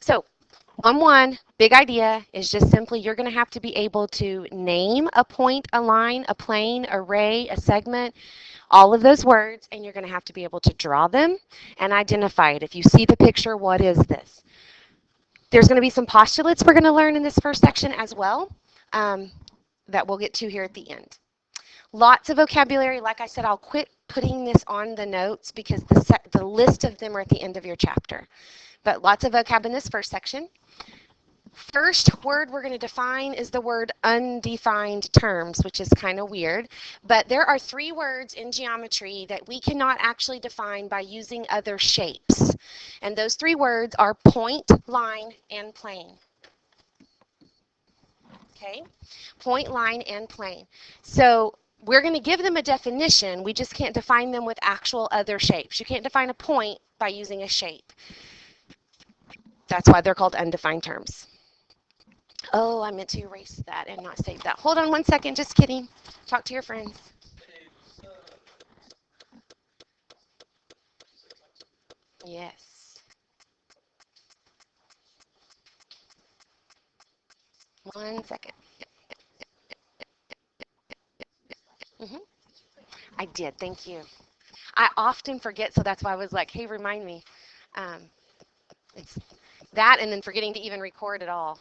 So 1-1, big idea is just simply you're going to have to be able to name a point, a line, a plane, array, a segment, all of those words, and you're going to have to be able to draw them and identify it. If you see the picture, what is this? There's going to be some postulates we're going to learn in this first section as well that we'll get to here at the end. Lots of vocabulary. Like I said, I'll quit putting this on the notes because the list of them are at the end of your chapter. But lots of vocab in this first section. First word we're going to define is the word undefined terms, which is kind of weird. But there are 3 words in geometry that we cannot actually define by using other shapes. And those 3 words are point, line, and plane. Okay? Point, line, and plane. So we're going to give them a definition. We just can't define them with actual other shapes. You can't define a point by using a shape. That's why they're called undefined terms. Oh, I meant to erase that and not save that. Hold on one second. Just kidding. Talk to your friends. Yes. 1 second. I did. Thank you. I often forget, so that's why I was like, hey, remind me. It's that and then forgetting to even record at all.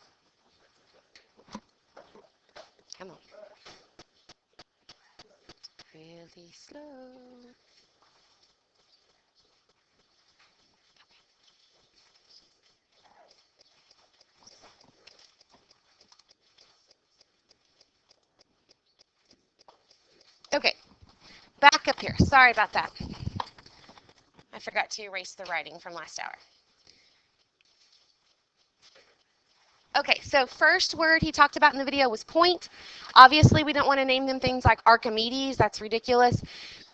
Come on. Really slow. Okay, back up here. Sorry about that. I forgot to erase the writing from last hour. Okay, so first word he talked about in the video was point. Obviously, we don't want to name them things like Archimedes. That's ridiculous.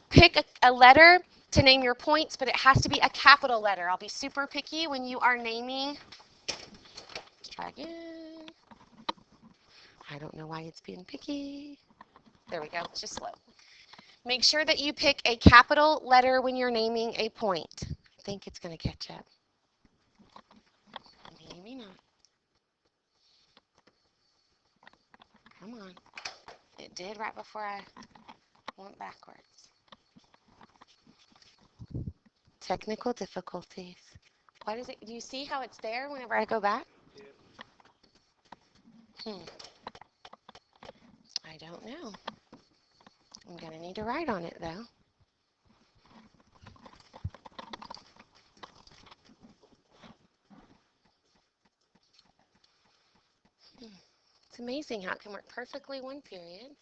Pick a letter to name your points, but it has to be a capital letter. I'll be super picky when you are naming. Let's try again. I don't know why it's being picky. There we go. It's just slow. Make sure that you pick a capital letter when you're naming a point. I think it's going to catch up. Maybe not. Come on. It did right before I went backwards. Technical difficulties. What is it? Do you see how it's there whenever I go back? I don't know. I'm going to need to write on it, though. It's amazing how it can work perfectly one period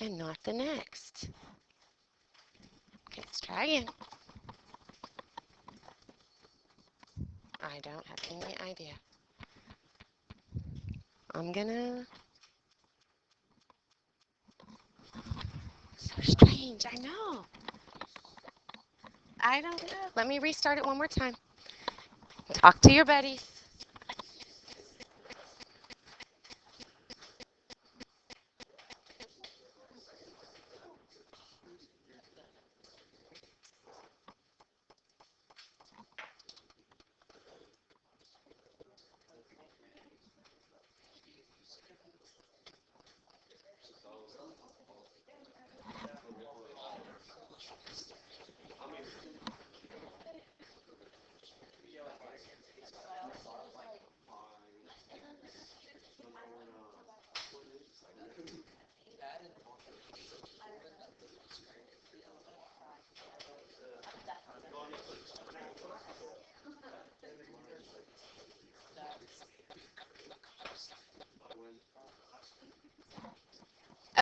and not the next. Okay, let's try again. I don't have any idea. I'm gonna... So strange, I know. I don't know. Let me restart it one more time. Talk to your buddies.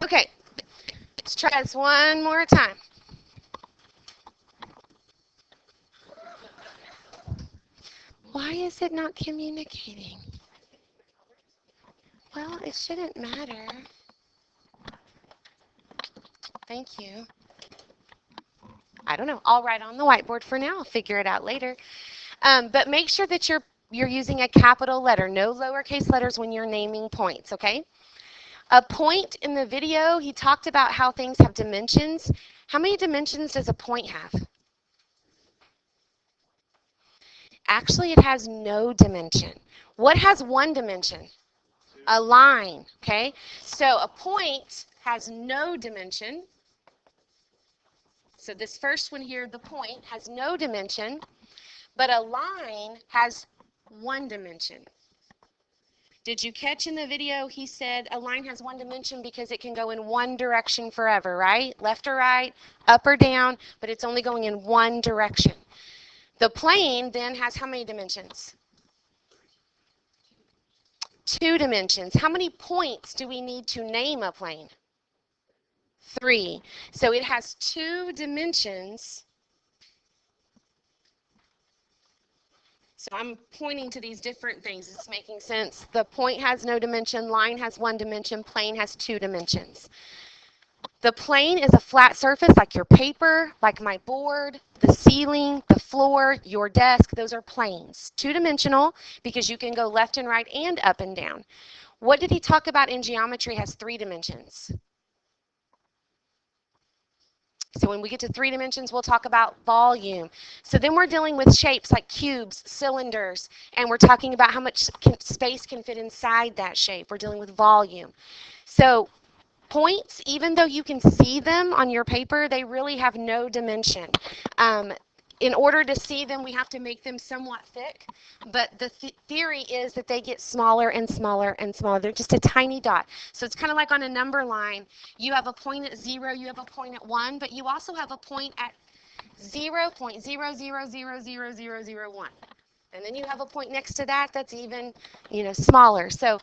Okay, let's try this one more time. Why is it not communicating? Well, it shouldn't matter. Thank you. I don't know. I'll write on the whiteboard for now. I'll figure it out later. But make sure that you're using a capital letter. No lowercase letters when you're naming points, okay? A point in the video, he talked about how things have dimensions. How many dimensions does a point have? Actually, it has no dimension. What has one dimension? A line, okay? So a point has no dimension. So this first one here, the point, has no dimension, but a line has one dimension. Did you catch in the video he said a line has one dimension because it can go in one direction forever, right? Left or right, up or down, but it's only going in one direction. The plane then has how many dimensions? 2 dimensions. How many points do we need to name a plane? 3. So it has 2 dimensions. So I'm pointing to these different things. It's making sense. The point has no dimension, line has 1 dimension, plane has 2 dimensions. The plane is a flat surface like your paper, like my board, the ceiling, the floor, your desk. Those are planes. 2-dimensional because you can go left and right and up and down. What did he talk about in geometry has 3 dimensions? So when we get to 3 dimensions, we'll talk about volume. So then we're dealing with shapes like cubes, cylinders, and we're talking about how much space can fit inside that shape. We're dealing with volume. So points, even though you can see them on your paper, they really have no dimension. In order to see them, we have to make them somewhat thick, but the theory is that they get smaller and smaller and smaller. They're just a tiny dot. So it's kind of like on a number line. You have a point at 0, you have a point at 1, but you also have a point at 0.0000001. And then you have a point next to that that's even, smaller. So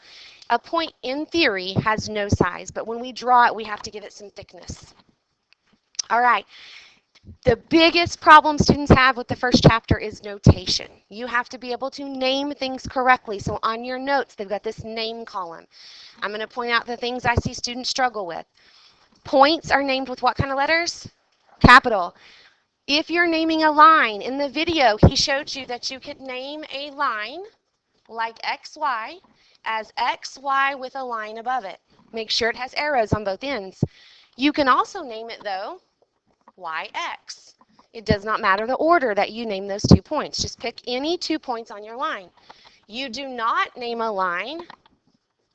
a point in theory has no size, but when we draw it, we have to give it some thickness. All right. The biggest problem students have with the first chapter is notation. You have to be able to name things correctly. So on your notes, they've got this name column. I'm going to point out the things I see students struggle with. Points are named with what kind of letters? Capital. If you're naming a line, in the video, he showed you that you could name a line like XY as XY with a line above it. Make sure it has arrows on both ends. You can also name it, though, YX. It does not matter the order that you name those 2 points. Just pick any 2 points on your line. You do not name a line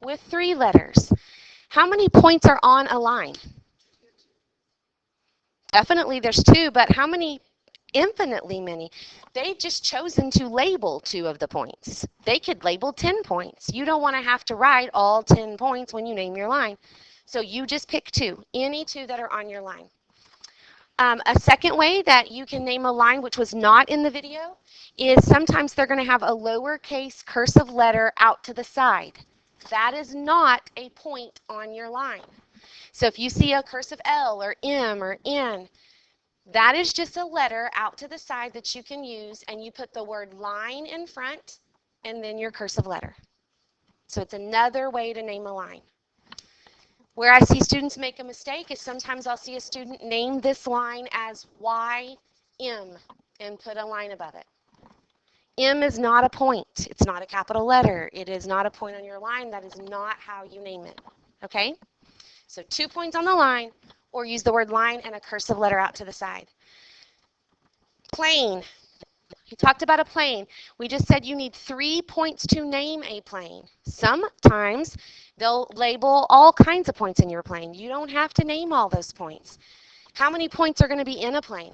with 3 letters. How many points are on a line? Definitely there's 2, but how many? Infinitely many. They've just chosen to label 2 of the points. They could label 10 points. You don't want to have to write all 10 points when you name your line. So you just pick 2, any 2 that are on your line. A second way that you can name a line, which was not in the video, is sometimes they're going to have a lowercase cursive letter out to the side. That is not a point on your line. So if you see a cursive L or M or N, that is just a letter out to the side that you can use, and you put the word line in front and then your cursive letter. So it's another way to name a line. Where I see students make a mistake is sometimes I'll see a student name this line as YM and put a line above it. M is not a point. It's not a capital letter. It is not a point on your line. That is not how you name it. Okay? So 2 points on the line, or use the word line and a cursive letter out to the side. Plane. He talked about a plane. We just said you need 3 points to name a plane. Sometimes they'll label all kinds of points in your plane. You don't have to name all those points. How many points are going to be in a plane?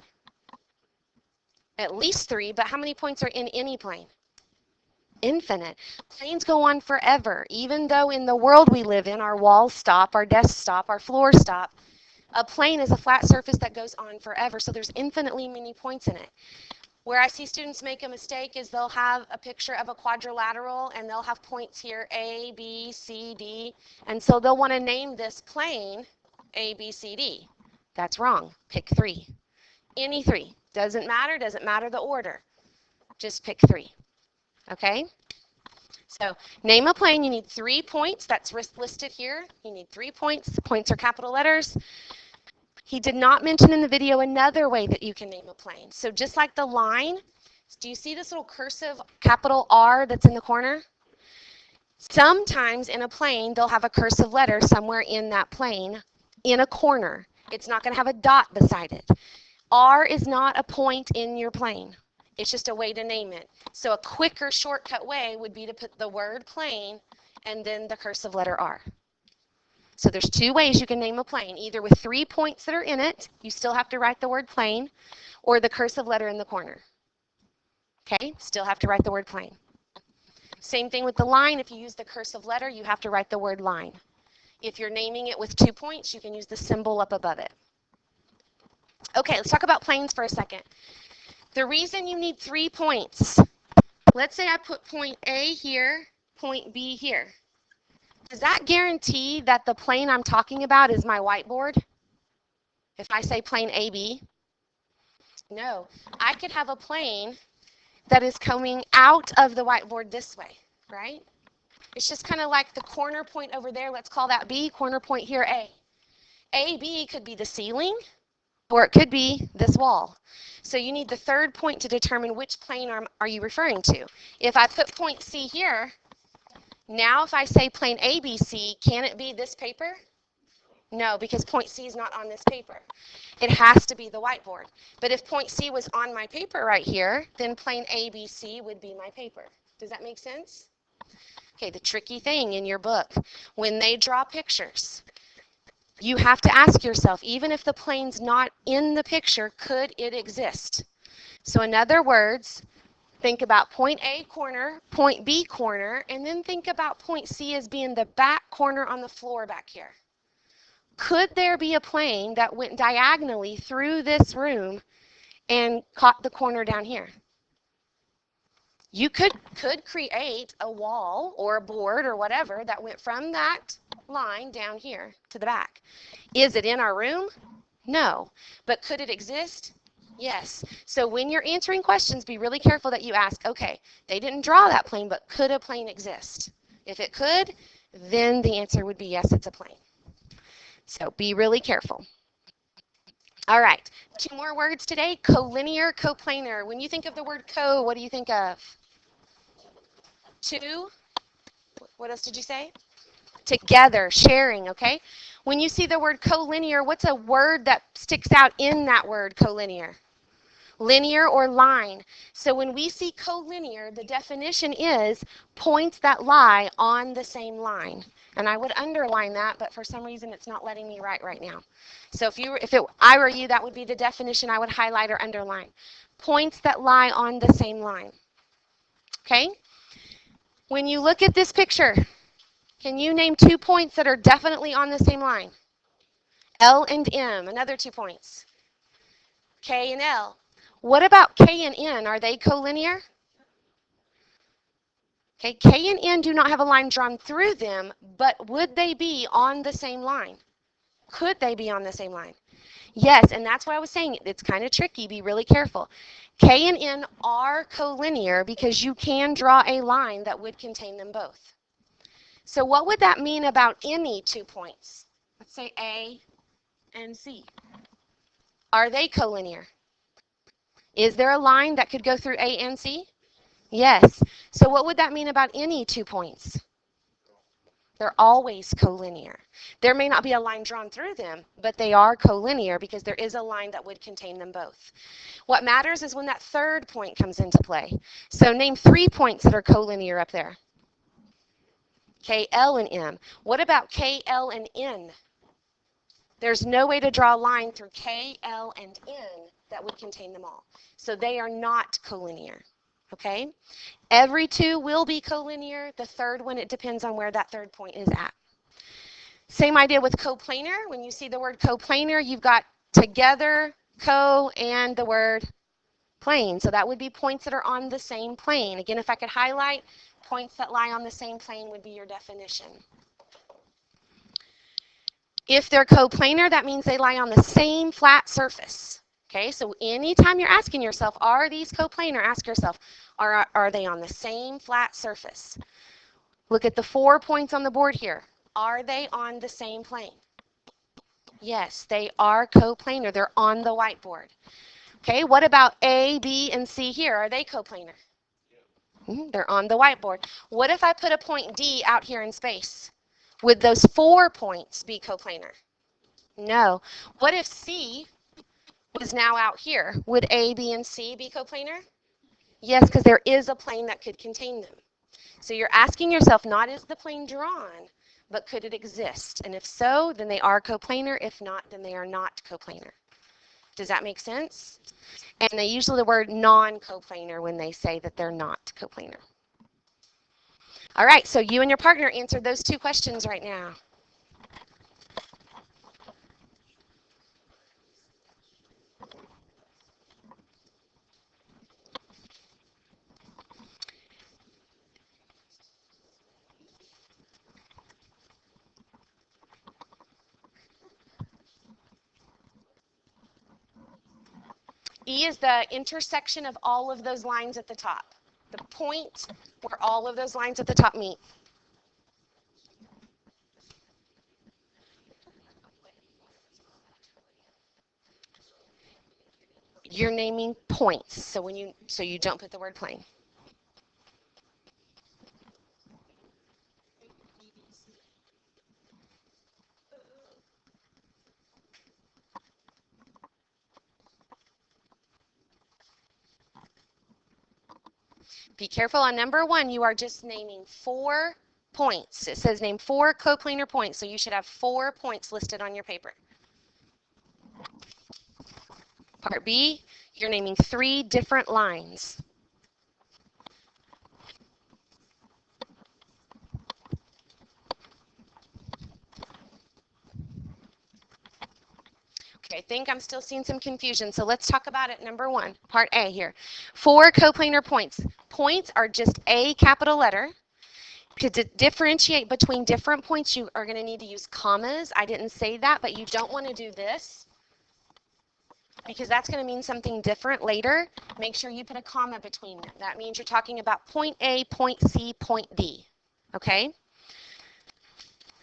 At least 3, but how many points are in any plane? Infinite. Planes go on forever. Even though in the world we live in, our walls stop, our desks stop, our floors stop, a plane is a flat surface that goes on forever, so there's infinitely many points in it. Where I see students make a mistake is they'll have a picture of a quadrilateral and they'll have points here A, B, C, D, and so they'll want to name this plane A, B, C, D. That's wrong. Pick 3. Any 3. Doesn't matter the order. Just pick 3. Okay? So name a plane, you need 3 points. That's listed here. You need 3 points. The points are capital letters. He did not mention in the video another way that you can name a plane. So just like the line, do you see this little cursive capital R that's in the corner? Sometimes in a plane, they'll have a cursive letter somewhere in that plane in a corner. It's not going to have a dot beside it. R is not a point in your plane. It's just a way to name it. So a quicker shortcut way would be to put the word plane and then the cursive letter R. So there's two ways you can name a plane, either with 3 points that are in it, you still have to write the word plane, or the cursive letter in the corner. Okay, still have to write the word plane. Same thing with the line. If you use the cursive letter, you have to write the word line. If you're naming it with 2 points, you can use the symbol up above it. Okay, let's talk about planes for a second. The reason you need 3 points, let's say I put point A here, point B here. Does that guarantee that the plane I'm talking about is my whiteboard? If I say plane AB? No. I could have a plane that is coming out of the whiteboard this way, right? It's just kind of like the corner point over there. Let's call that B, corner point here A. AB could be the ceiling, or it could be this wall. So you need the third point to determine which plane are you referring to. If I put point C here, now if I say plane ABC, can it be this paper? No, because point C is not on this paper. It has to be the whiteboard. But if point C was on my paper right here, then plane ABC would be my paper. Does that make sense? Okay, the tricky thing in your book, when they draw pictures, you have to ask yourself, even if the plane's not in the picture, could it exist? So in other words, think about point A corner, point B corner, and then think about point C as being the back corner on the floor back here. Could there be a plane that went diagonally through this room and caught the corner down here? You could create a wall or a board or whatever that went from that line down here to the back. Is it in our room? No. But could it exist? Yes. So when you're answering questions, be really careful that you ask, okay, they didn't draw that plane, but could a plane exist? If it could, then the answer would be yes, it's a plane. So be really careful. All right, 2 more words today, collinear, coplanar. When you think of the word co, what do you think of? 2, what else did you say? Together, sharing, okay? When you see the word collinear, what's a word that sticks out in that word, collinear? Linear or line. So when we see collinear, the definition is points that lie on the same line. And I would underline that, but for some reason it's not letting me write right now. So if I were you, that would be the definition I would highlight or underline. Points that lie on the same line. Okay? When you look at this picture, can you name 2 points that are definitely on the same line? L and M, another 2 points. K and L. What about K and N? Are they collinear? Okay, K and N do not have a line drawn through them, but would they be on the same line? Could they be on the same line? Yes, and that's why I was saying it's kind of tricky. Be really careful. K and N are collinear because you can draw a line that would contain them both. So what would that mean about any 2 points? Let's say A and C. Are they collinear? Is there a line that could go through A and C? Yes. So what would that mean about any 2 points? They're always collinear. There may not be a line drawn through them, but they are collinear because there is a line that would contain them both. What matters is when that third point comes into play. So name 3 points that are collinear up there. K, L, and M. What about K, L, and N? There's no way to draw a line through K, L, and N that would contain them all. So they are not collinear. Okay? Every 2 will be collinear. The third one, it depends on where that third point is at. Same idea with coplanar. When you see the word coplanar, you've got together, co, and the word plane. So that would be points that are on the same plane. Again, if I could highlight, points that lie on the same plane would be your definition. If they're coplanar, that means they lie on the same flat surface. Okay, so anytime you're asking yourself, are these coplanar, ask yourself, are they on the same flat surface? Look at the 4 points on the board here. Are they on the same plane? Yes, they are coplanar. They're on the whiteboard. Okay, what about A, B, and C here? Are they coplanar? They're on the whiteboard. What if I put a point D out here in space? Would those 4 points be coplanar? No. What if C was now out here? Would A, B, and C be coplanar? Yes, because there is a plane that could contain them. So you're asking yourself, not is the plane drawn, but could it exist? And if so, then they are coplanar. If not, then they are not coplanar. Does that make sense? And they use the word non-coplanar when they say that they're not coplanar. All right, so you and your partner answered those two questions right now. E is the intersection of all of those lines at the top. The point where all of those lines at the top meet. You're naming points, so you don't put the word plane. Be careful on number 1, you are just naming 4 points. It says name 4 coplanar points, so you should have 4 points listed on your paper. Part B, you're naming 3 different lines. Okay, I think I'm still seeing some confusion, so let's talk about it. Number 1, part A here. 4 coplanar points. Points are just a capital letter. To differentiate between different points, you are going to need to use commas. I didn't say that, but you don't want to do this because that's going to mean something different later. Make sure you put a comma between them. That means you're talking about point A, point C, point D. Okay?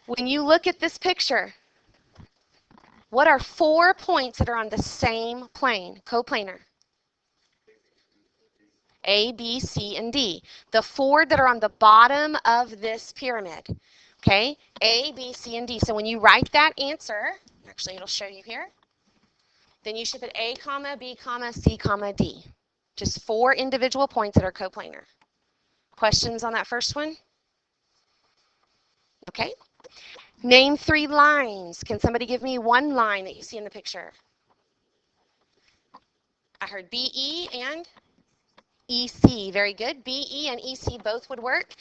When you look at this picture, what are 4 points that are on the same plane, coplanar? A, B, C, and D. The 4 that are on the bottom of this pyramid. Okay? A, B, C, and D. So when you write that answer, actually it'll show you here, then you should put A, comma, B, comma, C, comma, D. Just 4 individual points that are coplanar. Questions on that first one? Okay. Name 3 lines. Can somebody give me one line that you see in the picture? I heard BE and EC. Very good. BE and EC both would work.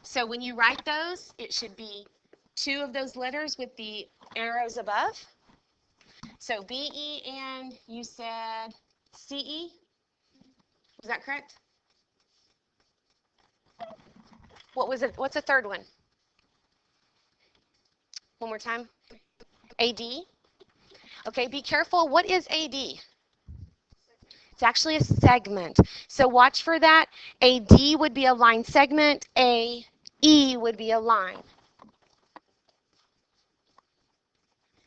So when you write those, it should be 2 of those letters with the arrows above. So BE and you said CE? Is that correct? What was it? What's the third one? One more time. AD. Okay, be careful. What is AD? It's actually a segment. So watch for that. AD would be a line segment. AE would be a line.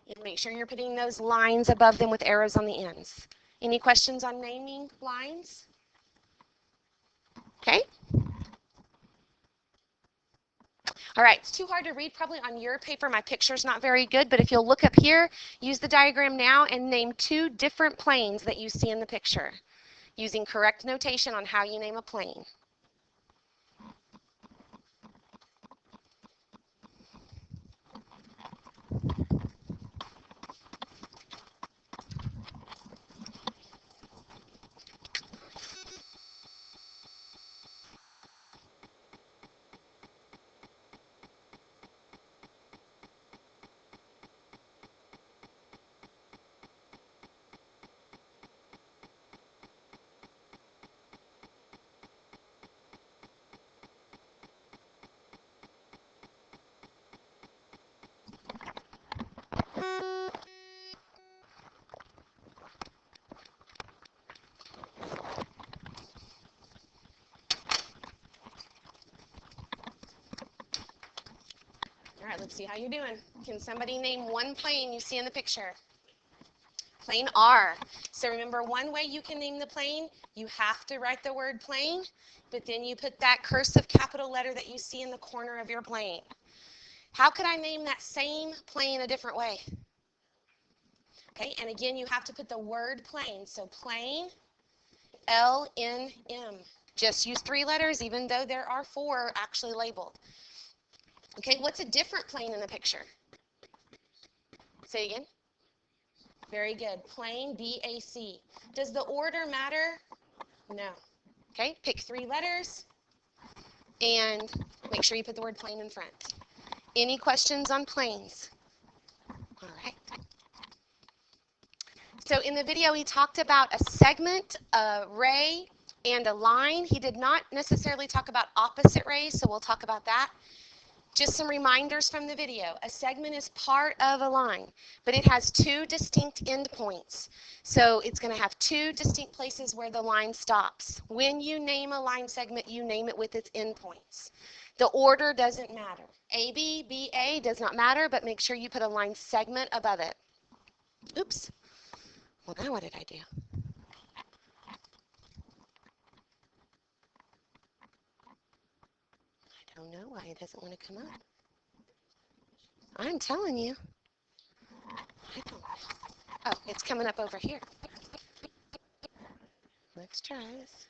And make sure you're putting those lines above them with arrows on the ends. Any questions on naming lines? Okay. All right, it's too hard to read probably on your paper. My picture's not very good, but if you'll look up here, use the diagram now and name 2 different planes that you see in the picture using correct notation on how you name a plane. All right, let's see how you're doing. Can somebody name one plane you see in the picture? Plane R. So remember, one way you can name the plane, you have to write the word plane, but then you put that cursive capital letter that you see in the corner of your plane. How could I name that same plane a different way? Okay, and again, you have to put the word plane. So plane, LNM. Just use 3 letters, even though there are 4 actually labeled. Okay, what's a different plane in the picture? Say again. Very good. Plane, BAC. Does the order matter? No. Okay, pick 3 letters and make sure you put the word plane in front. Any questions on planes? All right. So in the video, he talked about a segment, a ray, and a line. He did not necessarily talk about opposite rays, so we'll talk about that. Just some reminders from the video. A segment is part of a line, but it has 2 distinct endpoints. So it's going to have 2 distinct places where the line stops. When you name a line segment, you name it with its endpoints. The order doesn't matter. AB, BA does not matter, but make sure you put a line segment above it. Oops. Well, now what did I do? I don't know why it doesn't want to come up. I'm telling you. I don't know. Oh, it's coming up over here. Let's try this.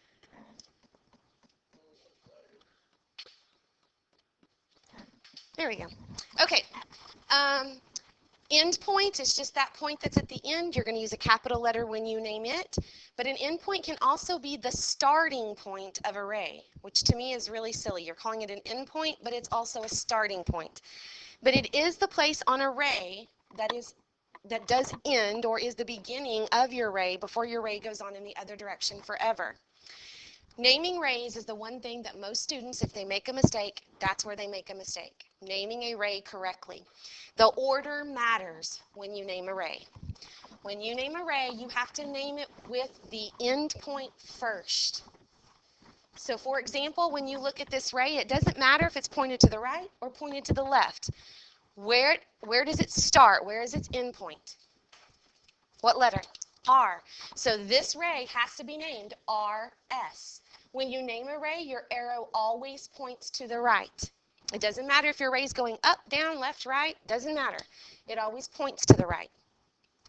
There we go. Okay. Endpoint is just that point that's at the end. You're going to use a capital letter when you name it. But an endpoint can also be the starting point of an array, which to me is really silly. You're calling it an endpoint, but it's also a starting point. But it is the place on an array that does end or is the beginning of your array before your array goes on in the other direction forever. Naming rays is the one thing that most students, if they make a mistake, that's where they make a mistake. Naming a ray correctly. The order matters when you name a ray. When you name a ray, you have to name it with the endpoint first. So for example, when you look at this ray, it doesn't matter if it's pointed to the right or pointed to the left. Where does it start? Where is its endpoint? What letter? R. So this ray has to be named RS. When you name a ray, your arrow always points to the right. It doesn't matter if your ray is going up, down, left, right. Doesn't matter. It always points to the right.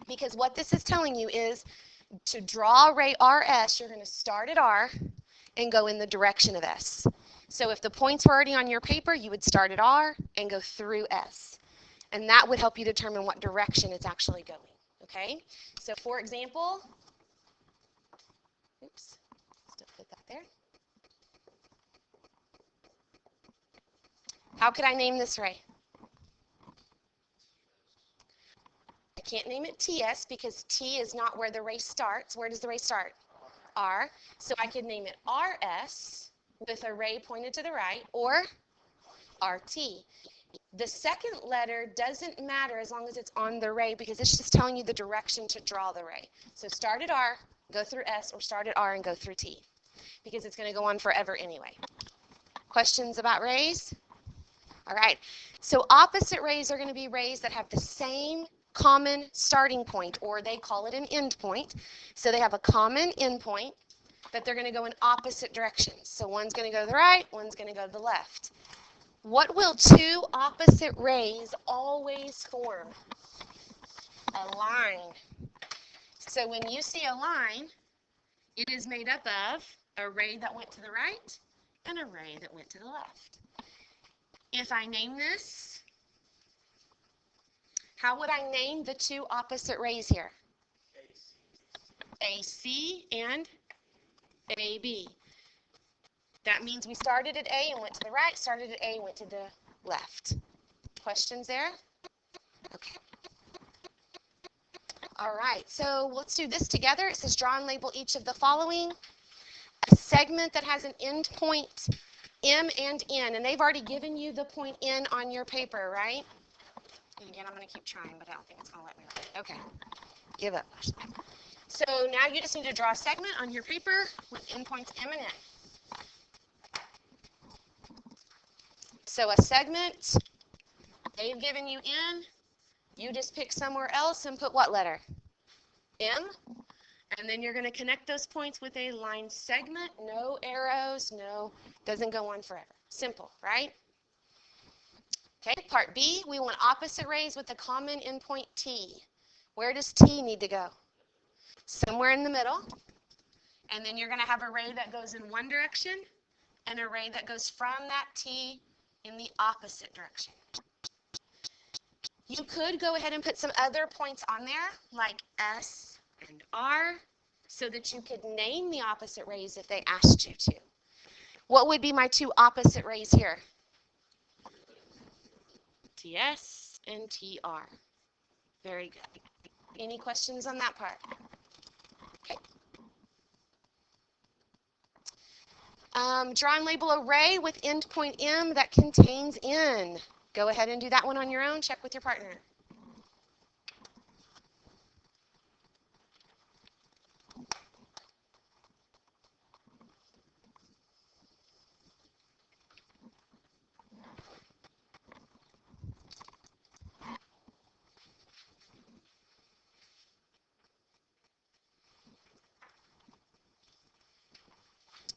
Because what this is telling you is to draw a ray RS, you're going to start at R and go in the direction of S. So if the points were already on your paper, you would start at R and go through S. And that would help you determine what direction it's actually going. Okay? So for example, oops, still put that there. How could I name this ray? I can't name it TS because T is not where the ray starts. Where does the ray start? R. So I could name it RS with a ray pointed to the right or RT. The second letter doesn't matter as long as it's on the ray because it's just telling you the direction to draw the ray. So start at R, go through S, or start at R and go through T because it's going to go on forever anyway. Questions about rays? All right. So opposite rays are going to be rays that have the same common starting point, or they call it an end point. So they have a common end point, but they're going to go in opposite directions. So one's going to go to the right, one's going to go to the left. What will 2 opposite rays always form? A line. So when you see a line, it is made up of a ray that went to the right and a ray that went to the left. If I name this, how would I name the 2 opposite rays here? AC and AB. That means we started at A and went to the right, started at A and went to the left. Questions there? Okay. All right, so let's do this together. It says draw and label each of the following. A segment that has an end point M and N, and they've already given you the point N on your paper, right? And again, I'm going to keep trying, but I don't think it's going to let me write. Okay, give up. So now you just need to draw a segment on your paper with endpoints M and N. So a segment, they've given you N, you just pick somewhere else and put what letter? M, and then you're going to connect those points with a line segment, no arrows, no, doesn't go on forever. Simple, right? Okay, part B, we want opposite rays with a common endpoint T. Where does T need to go? Somewhere in the middle. And then you're going to have a ray that goes in one direction and a ray that goes from that T in the opposite direction. You could go ahead and put some other points on there, like S and R, so that you could name the opposite rays if they asked you to. What would be my two opposite rays here? TS and TR. Very good. Any questions on that part? Okay. Draw and label a ray with endpoint M that contains N. Go ahead and do that one on your own. Check with your partner.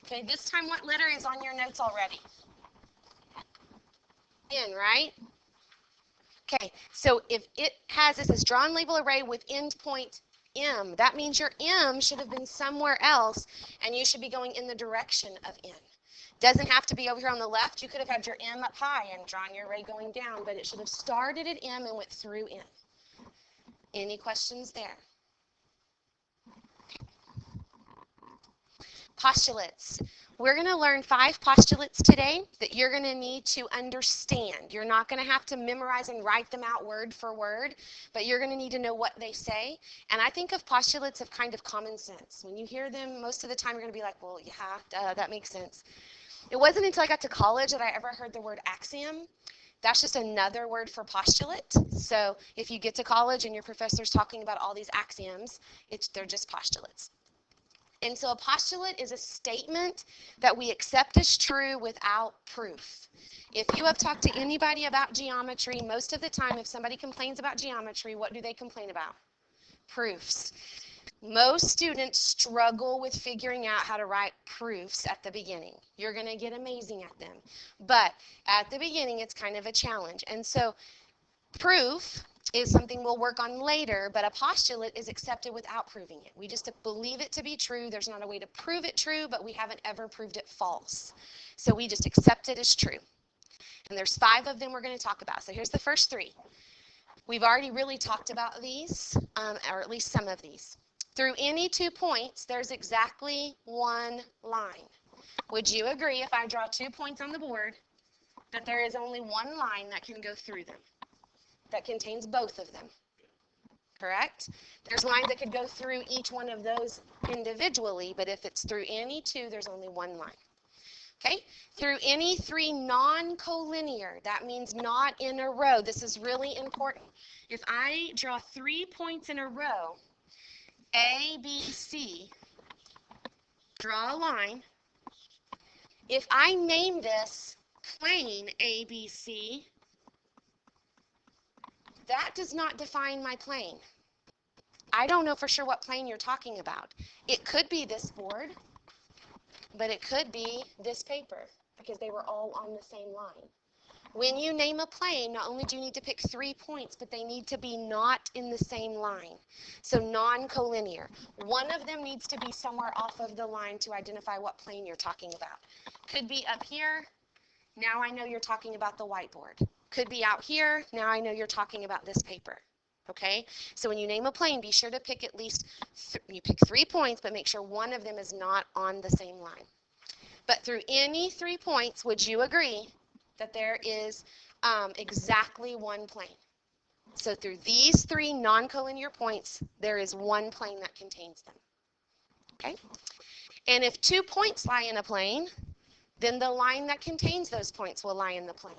Okay, this time what letter is on your notes already? N, right? Okay, so if it has, it says draw and label array with endpoint M, that means your M should have been somewhere else, and you should be going in the direction of N. Doesn't have to be over here on the left. You could have had your M up high and drawn your array going down, but it should have started at M and went through N. Any questions there? Postulates. We're going to learn 5 postulates today that you're going to need to understand. You're not going to have to memorize and write them out word for word, but you're going to need to know what they say. And I think of postulates of kind of common sense. When you hear them, most of the time you're going to be like, well, yeah, duh, that makes sense. It wasn't until I got to college that I ever heard the word axiom. That's just another word for postulate. So if you get to college and your professor's talking about all these axioms, they're just postulates. And so a postulate is a statement that we accept as true without proof. If you have talked to anybody about geometry, most of the time if somebody complains about geometry, what do they complain about? Proofs. Most students struggle with figuring out how to write proofs at the beginning. You're going to get amazing at them. But at the beginning, it's kind of a challenge. And so proof is something we'll work on later, but a postulate is accepted without proving it. We just believe it to be true. There's not a way to prove it true, but we haven't ever proved it false. So we just accept it as true. And there's 5 of them we're going to talk about. So here's the first 3. We've already really talked about these, or at least some of these. Through any 2 points, there's exactly 1 line. Would you agree if I draw 2 points on the board that there is only 1 line that can go through them, that contains both of them? Correct? There's lines that could go through each one of those individually, but if it's through any 2, there's only 1 line. Okay? Through any 3 non-collinear, that means not in a row. This is really important. If I draw 3 points in a row, A, B, C, draw a line. If I name this plane ABC, that does not define my plane. I don't know for sure what plane you're talking about. It could be this board, but it could be this paper because they were all on the same line. When you name a plane, not only do you need to pick 3 points, but they need to be not in the same line. So non-collinear. One of them needs to be somewhere off of the line to identify what plane you're talking about. Could be up here. Now I know you're talking about the whiteboard. Could be out here. Now I know you're talking about this paper. Okay? So when you name a plane, be sure to pick at least, you pick 3 points, but make sure one of them is not on the same line. But through any 3 points, would you agree that there is exactly 1 plane? So through these 3 non-collinear points, there is 1 plane that contains them. Okay? And if 2 points lie in a plane, then the line that contains those points will lie in the plane.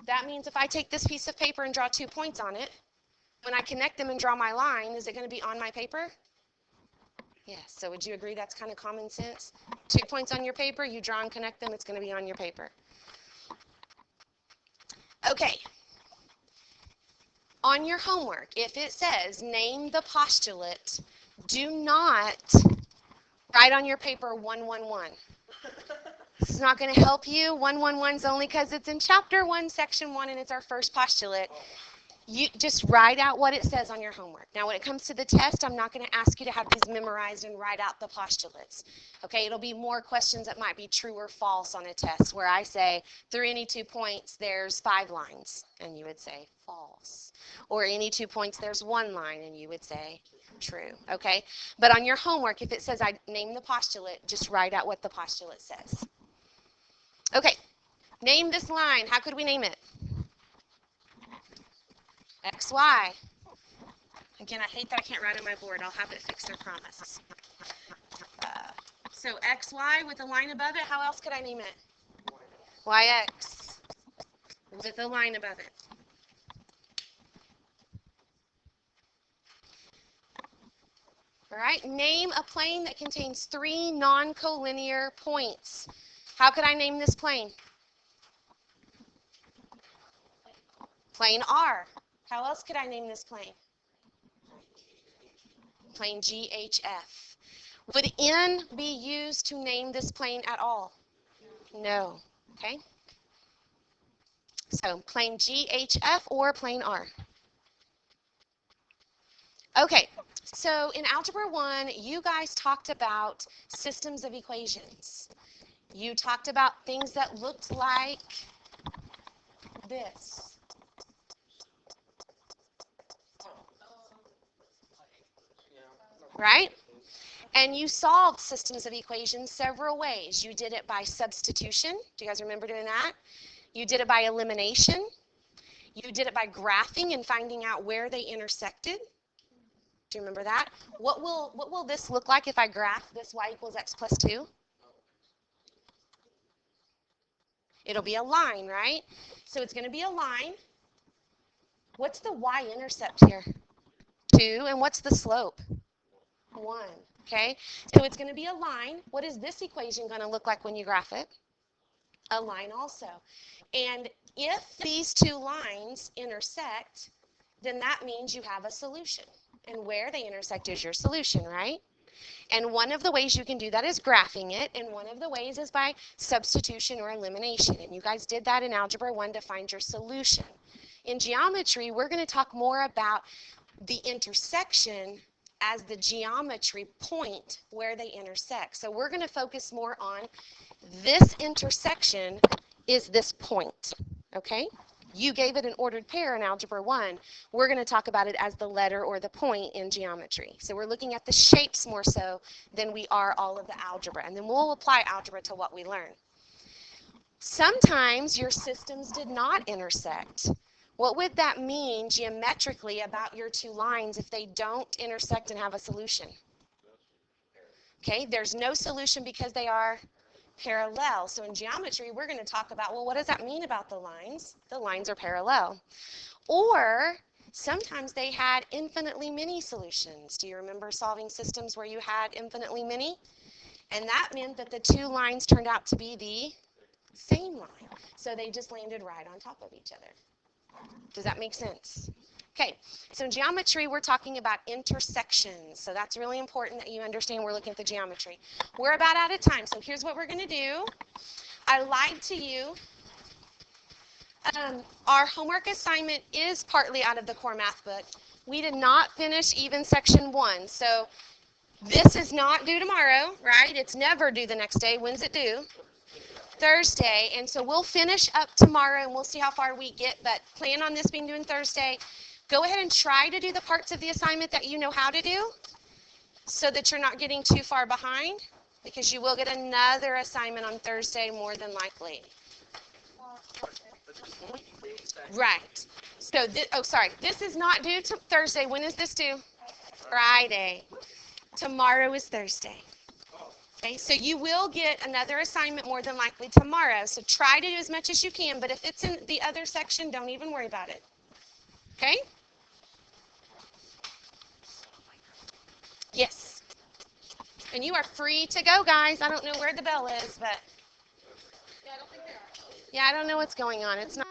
That means if I take this piece of paper and draw 2 points on it, when I connect them and draw my line, is it going to be on my paper? Yes. So would you agree that's kind of common sense? 2 points on your paper, you draw and connect them, it's going to be on your paper. Okay. On your homework, if it says name the postulate, do not write on your paper 111. This is not going to help you. 111 is only because it's in chapter 1, section 1, and it's our first postulate. You just write out what it says on your homework. Now, when it comes to the test, I'm not going to ask you to have these memorized and write out the postulates. Okay, it'll be more questions that might be true or false on a test where I say, through any 2 points, there's 5 lines, and you would say false. Or any 2 points, there's 1 line, and you would say true. Okay, but on your homework, if it says I name the postulate, just write out what the postulate says. Okay, name this line. How could we name it? XY. Again, I hate that I can't write on my board. I'll have it fixed, I promise. So XY with a line above it, how else could I name it? YX with a line above it. All right, name a plane that contains 3 non-collinear points. How could I name this plane? Plane R. How else could I name this plane? Plane GHF. Would N be used to name this plane at all? No. Okay. So plane GHF or plane R. Okay. So in Algebra 1, you guys talked about systems of equations. You talked about things that looked like this. Right? And you solved systems of equations several ways. You did it by substitution. Do you guys remember doing that? You did it by elimination. You did it by graphing and finding out where they intersected. Do you remember that? What will this look like if I graph this y equals x plus 2? It'll be a line, right? So it's going to be a line. What's the y-intercept here? 2. And what's the slope? 1. Okay? So it's going to be a line. What is this equation going to look like when you graph it? A line also. And if these 2 lines intersect, then that means you have a solution. And where they intersect is your solution, right? And one of the ways you can do that is graphing it, and one of the ways is by substitution or elimination. And you guys did that in Algebra 1 to find your solution. In geometry, we're going to talk more about the intersection as the geometry point where they intersect. So we're going to focus more on this intersection is this point, okay? You gave it an ordered pair in Algebra 1. We're going to talk about it as the letter or the point in geometry. So we're looking at the shapes more so than we are all of the algebra. And then we'll apply algebra to what we learn. Sometimes your systems did not intersect. What would that mean geometrically about your 2 lines if they don't intersect and have a solution? Okay, there's no solution because they are parallel. So in geometry, we're going to talk about, well, what does that mean about the lines? The lines are parallel. Or sometimes they had infinitely many solutions. Do you remember solving systems where you had infinitely many? And that meant that the 2 lines turned out to be the same line. So they just landed right on top of each other. Does that make sense? Okay, so in geometry, we're talking about intersections. So that's really important that you understand we're looking at the geometry. We're about out of time, so here's what we're going to do. I lied to you. Our homework assignment is partly out of the core math book. We did not finish even section 1. So this is not due tomorrow, right? It's never due the next day. When's it due? Thursday. And so we'll finish up tomorrow and we'll see how far we get. But plan on this being due on Thursday. Go ahead and try to do the parts of the assignment that you know how to do so that you're not getting too far behind, because you will get another assignment on Thursday more than likely. Right. So, this is not due to Thursday. When is this due? Friday. Tomorrow is Thursday. Okay, so you will get another assignment more than likely tomorrow. So try to do as much as you can, but if it's in the other section, don't even worry about it. Okay? Yes. And you are free to go, guys. I don't know where the bell is, but yeah, I don't know what's going on. It's not